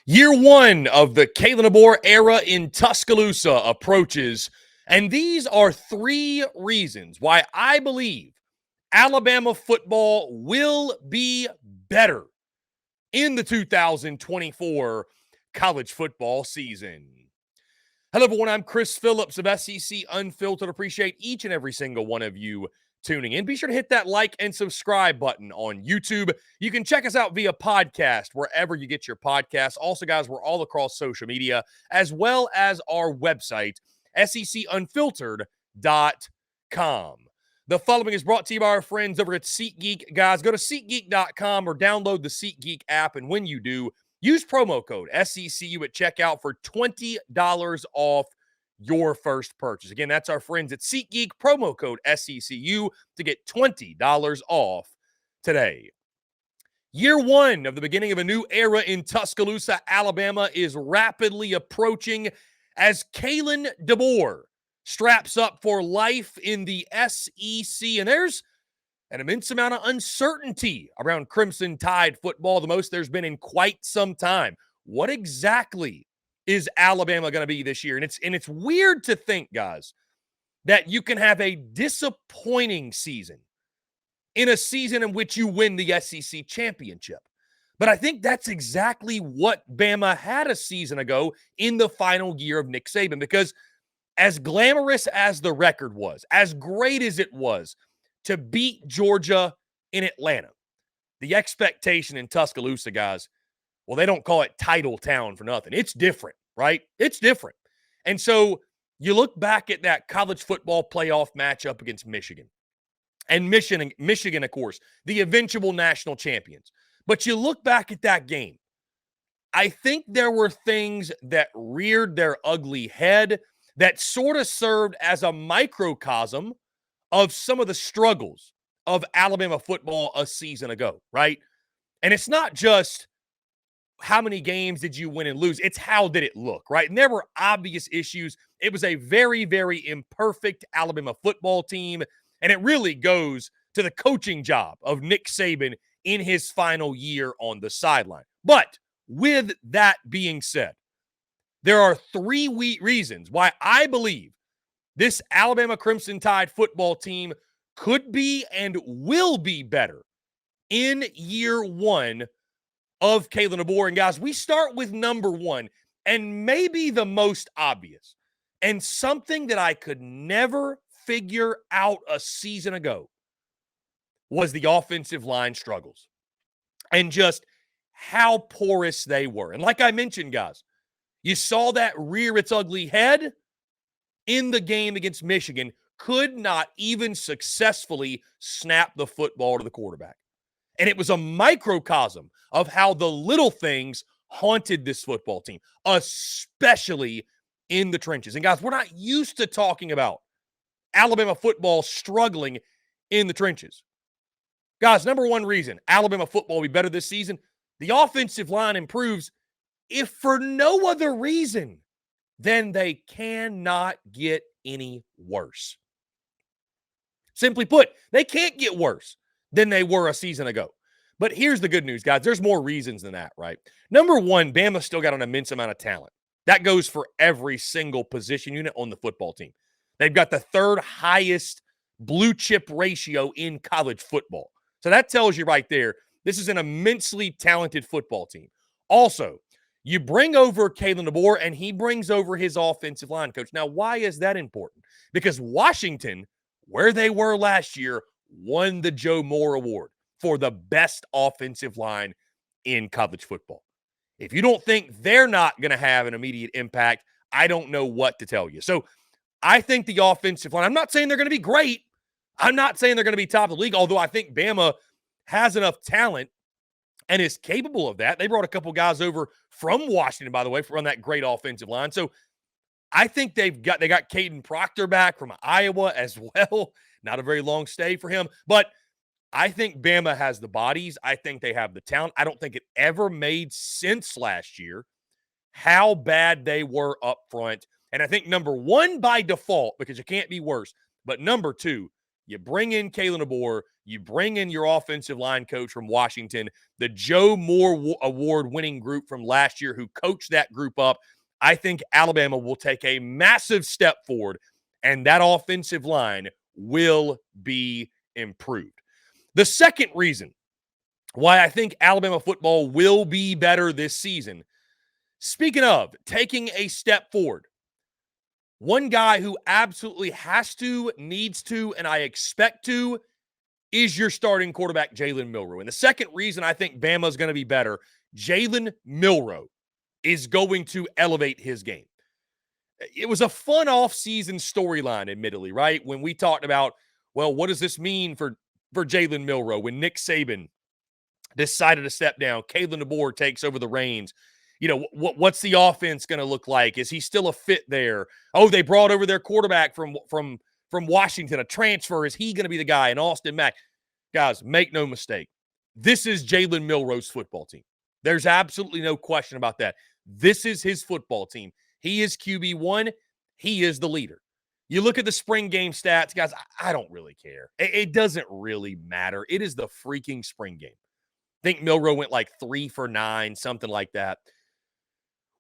Year one of the Kalen DeBoer era in Tuscaloosa approaches, and these are three reasons why I believe Alabama football will be better in the 2024 college football season. Hello, everyone. I'm Chris Phillips of SEC Unfiltered. Appreciate each and every single one of you tuning in. Be sure to hit that like and subscribe button on YouTube. You can check us out via podcast wherever you get your podcasts. Also, guys, we're all across social media, as well as our website, secunfiltered.com. The following is brought to you by our friends over at SeatGeek. Guys, go to SeatGeek.com or download the SeatGeek app, and when you do, use promo code SECU at checkout for $20 off your first purchase. Again, that's our friends at SeatGeek, promo code SECU to get $20 off today. Year one of the beginning of a new era in Tuscaloosa, Alabama is rapidly approaching as Kalen DeBoer straps up for life in the SEC. And there's an immense amount of uncertainty around Crimson Tide football, the most there's been in quite some time. What exactly is Alabama going to be this year? And it's weird to think, guys, that you can have a disappointing season in a season in which you win the SEC championship. But I think that's exactly what Bama had a season ago in the final year of Nick Saban, because as glamorous as the record was, as great as it was to beat Georgia in Atlanta, the expectation in Tuscaloosa, guys, well, they don't call it Title Town for nothing. It's different, right? It's different. And so you look back at that college football playoff matchup against Michigan. And Michigan, of course, the eventual national champions. But you look back at that game, I think there were things that reared their ugly head that sort of served as a microcosm of some of the struggles of Alabama football a season ago, right? And it's not just how many games did you win and lose, it's how did it look, right? And there were obvious issues. It was a very, very imperfect Alabama football team, and it really goes to the coaching job of Nick Saban in his final year on the sideline. But with that being said, there are three reasons why I believe this Alabama Crimson Tide football team could be and will be better in year one of Kalen DeBoer. And guys, we start with number one, and maybe the most obvious, and something that I could never figure out a season ago was the offensive line struggles and just how porous they were. And like I mentioned, guys, you saw that rear its ugly head in the game against Michigan, could not even successfully snap the football to the quarterback. And it was a microcosm of how the little things haunted this football team, especially in the trenches. And guys, we're not used to talking about Alabama football struggling in the trenches. Guys, number one reason Alabama football will be better this season, the offensive line improves, if for no other reason than they cannot get any worse. Simply put, they can't get worse than they were a season ago. But here's the good news, guys. There's more reasons than that, right? Number one, Bama still got an immense amount of talent. That goes for every single position unit on the football team. They've got the third highest blue chip ratio in college football. So that tells you right there, this is an immensely talented football team. Also, you bring over Kalen DeBoer, and he brings over his offensive line coach. Now, why is that important? Because Washington, where they were last year, won the Joe Moore Award for the best offensive line in college football. If you don't think they're not going to have an immediate impact, I don't know what to tell you. So I think the offensive line, I'm not saying they're going to be great. I'm not saying they're going to be top of the league, although I think Bama has enough talent and is capable of that. They brought a couple guys over from Washington, by the way, for on that great offensive line. So I think they got Caden Proctor back from Iowa as well. Not a very long stay for him, but I think Bama has the bodies. I think they have the talent. I don't think it ever made sense last year how bad they were up front. And I think number one by default, because it can't be worse, but number two, You bring in Kalen DeBoer. You bring in your offensive line coach from Washington, the Joe Moore Award-winning group from last year who coached that group up. I think Alabama will take a massive step forward, and that offensive line will be improved. The second reason why I think Alabama football will be better this season, speaking of taking a step forward, one guy who absolutely has to, needs to, and I expect to, is your starting quarterback, Jalen Milroe. And the second reason I think Bama is going to be better, Jalen Milroe is going to elevate his game. It was a fun offseason storyline, admittedly, right? When we talked about, well, what does this mean for Jalen Milroe when Nick Saban decided to step down? Kalen DeBoer takes over the reins. You know, what's the offense going to look like? Is he still a fit there? Oh, they brought over their quarterback from Washington, a transfer. Is he going to be the guy? And Austin Mack. Guys, make no mistake. This is Jalen Milroe's football team. There's absolutely no question about that. This is his football team. He is QB1. He is the leader. You look at the spring game stats, guys, I don't really care. It doesn't really matter. It is the freaking spring game. I think Milroe went like 3 for 9, something like that.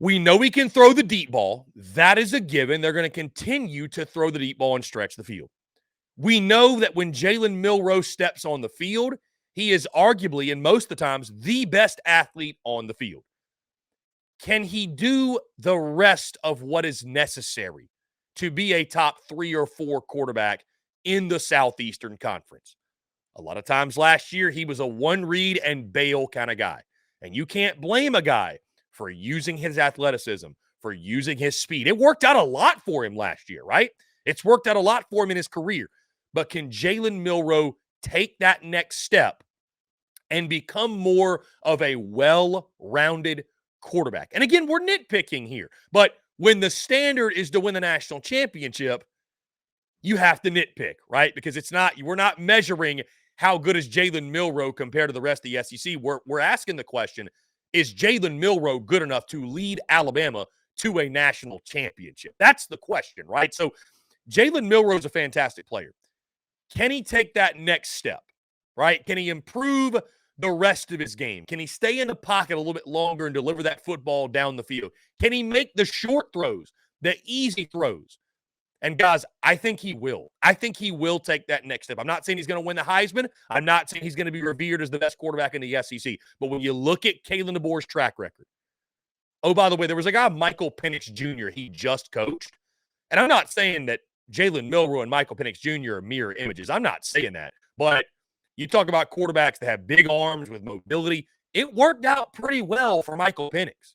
We know he can throw the deep ball. That is a given. They're going to continue to throw the deep ball and stretch the field. We know that when Jalen Milroe steps on the field, he is arguably, and most of the times, the best athlete on the field. Can he do the rest of what is necessary to be a top 3 or 4 quarterback in the Southeastern Conference? A lot of times last year, he was a one-read and bail kind of guy. And you can't blame a guy for using his athleticism, for using his speed. It worked out a lot for him last year, right? It's worked out a lot for him in his career. But can Jalen Milroe take that next step and become more of a well-rounded quarterback? And again, we're nitpicking here. But when the standard is to win the national championship, you have to nitpick, right? Because we're not measuring how good is Jalen Milroe compared to the rest of the SEC. We're asking the question, is Jalen Milroe good enough to lead Alabama to a national championship? That's the question, right? So Jalen Milroe is a fantastic player. Can he take that next step, right? Can he improve the rest of his game? Can he stay in the pocket a little bit longer and deliver that football down the field? Can he make the short throws, the easy throws? And guys, I think he will. I think he will take that next step. I'm not saying he's going to win the Heisman. I'm not saying he's going to be revered as the best quarterback in the SEC. But when you look at Kalen DeBoer's track record, oh, by the way, there was a guy, Michael Penix Jr., he just coached. And I'm not saying that Jalen Milroe and Michael Penix Jr. are mirror images. I'm not saying that. But you talk about quarterbacks that have big arms with mobility. It worked out pretty well for Michael Penix,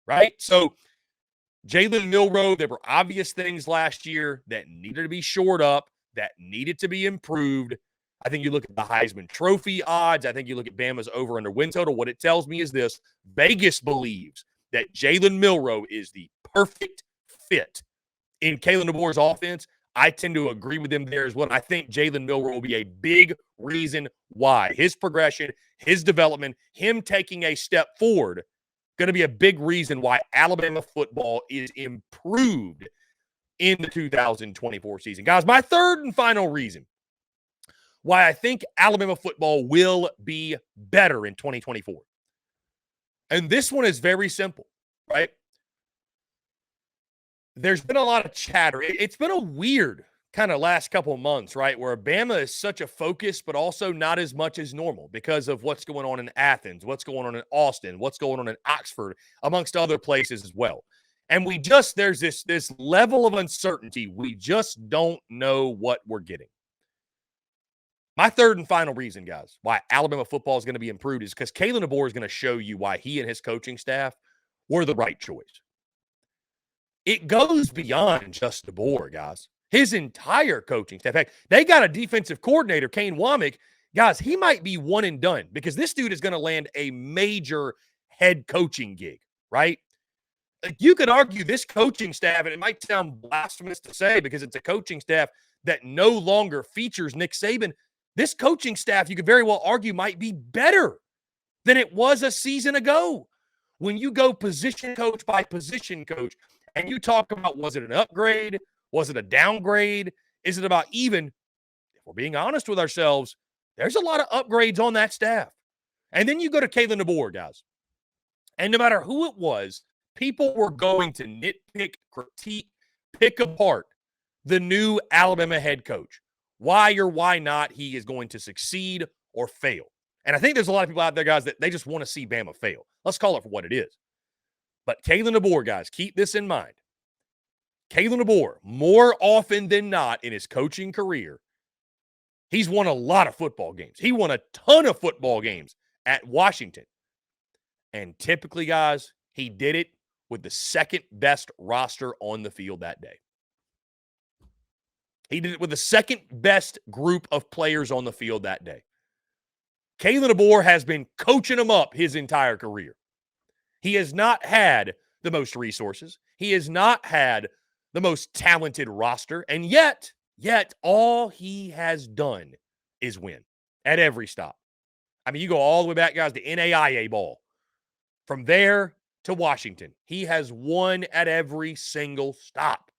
right? So Jalen Milroe, there were obvious things last year that needed to be shored up, that needed to be improved. I think you look at the Heisman Trophy odds. I think you look at Bama's over under win total. What it tells me is this: Vegas believes that Jalen Milroe is the perfect fit in Kalen DeBoer's offense. I tend to agree with him there as well. I think Jalen Milroe will be a big reason why his progression, his development, him taking a step forward, going to be a big reason why Alabama football is improved in the 2024 season. Guys, my third and final reason why I think Alabama football will be better in 2024. And this one is very simple, right? There's been a lot of chatter. It's been a weird kind of last couple of months, right, where Bama is such a focus, but also not as much as normal because of what's going on in Athens, what's going on in Austin, what's going on in Oxford, amongst other places as well. And there's this level of uncertainty. We just don't know what we're getting. My third and final reason, guys, why Alabama football is going to be improved is because Kalen DeBoer is going to show you why he and his coaching staff were the right choice. It goes beyond just DeBoer, guys. His entire coaching staff. In fact, they got a defensive coordinator, Kayn. Guys, he might be one and done because this dude is going to land a major head coaching gig, right? You could argue this coaching staff, and it might sound blasphemous to say because it's a coaching staff that no longer features Nick Saban. This coaching staff, you could very well argue, might be better than it was a season ago. When you go position coach by position coach, and you talk about, was it an upgrade? Was it a downgrade? Is it about even, if we're being honest with ourselves, there's a lot of upgrades on that staff. And then you go to Kalen DeBoer, guys. And no matter who it was, people were going to nitpick, critique, pick apart the new Alabama head coach. Why or why not he is going to succeed or fail. And I think there's a lot of people out there, guys, that they just want to see Bama fail. Let's call it for what it is. But Kalen DeBoer, guys, keep this in mind. Kalen DeBoer, more often than not in his coaching career, he's won a lot of football games. He won a ton of football games at Washington. And typically, guys, he did it with the second best roster on the field that day. He did it with the second best group of players on the field that day. Kalen DeBoer has been coaching them up his entire career. He has not had the most resources. He has not had the most talented roster. And yet, all he has done is win at every stop. I mean, you go all the way back, guys, to NAIA ball. From there to Washington, he has won at every single stop.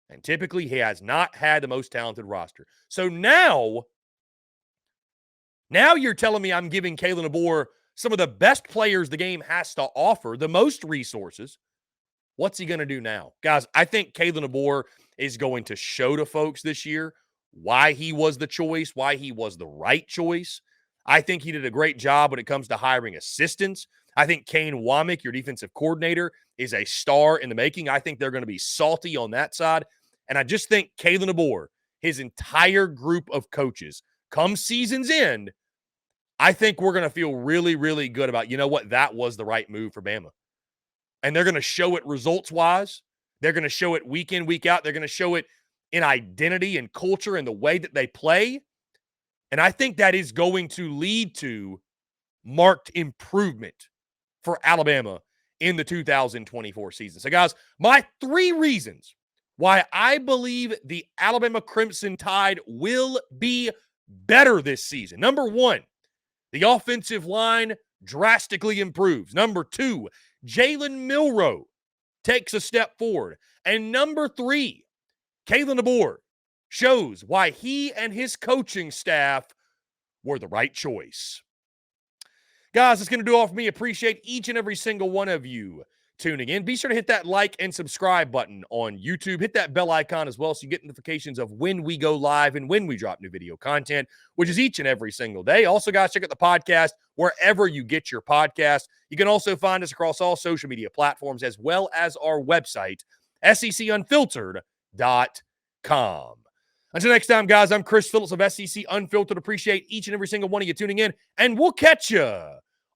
And typically, he has not had the most talented roster. So now you're telling me I'm giving Kalen DeBoer some of the best players the game has to offer, the most resources. What's he going to do now? Guys, I think Kalen DeBoer is going to show to folks this year why he was the choice, why he was the right choice. I think he did a great job when it comes to hiring assistants. I think Kayn, your defensive coordinator, is a star in the making. I think they're going to be salty on that side. And I just think Kalen DeBoer, his entire group of coaches, come season's end, I think we're going to feel really, really good about, you know what, that was the right move for Bama. And they're going to show it results-wise. They're going to show it week in, week out. They're going to show it in identity and culture and the way that they play. And I think that is going to lead to marked improvement for Alabama in the 2024 season. So, guys, my 3 reasons why I believe the Alabama Crimson Tide will be better this season. Number 1, the offensive line drastically improves. Number 2, Jaylen Milroe takes a step forward. And number 3, Kalen DeBoer shows why he and his coaching staff were the right choice. Guys, that's going to do all for me. Appreciate each and every single one of you tuning in. Be sure to hit that like and subscribe button on YouTube. Hit that bell icon as well so you get notifications of when we go live and when we drop new video content, which is each and every single day. Also, guys, check out the podcast wherever you get your podcast. You can also find us across all social media platforms as well as our website, SECUnfiltered.com. Until next time, guys, I'm Chris Phillips of SEC Unfiltered. Appreciate each and every single one of you tuning in, and we'll catch you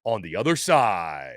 on the other side.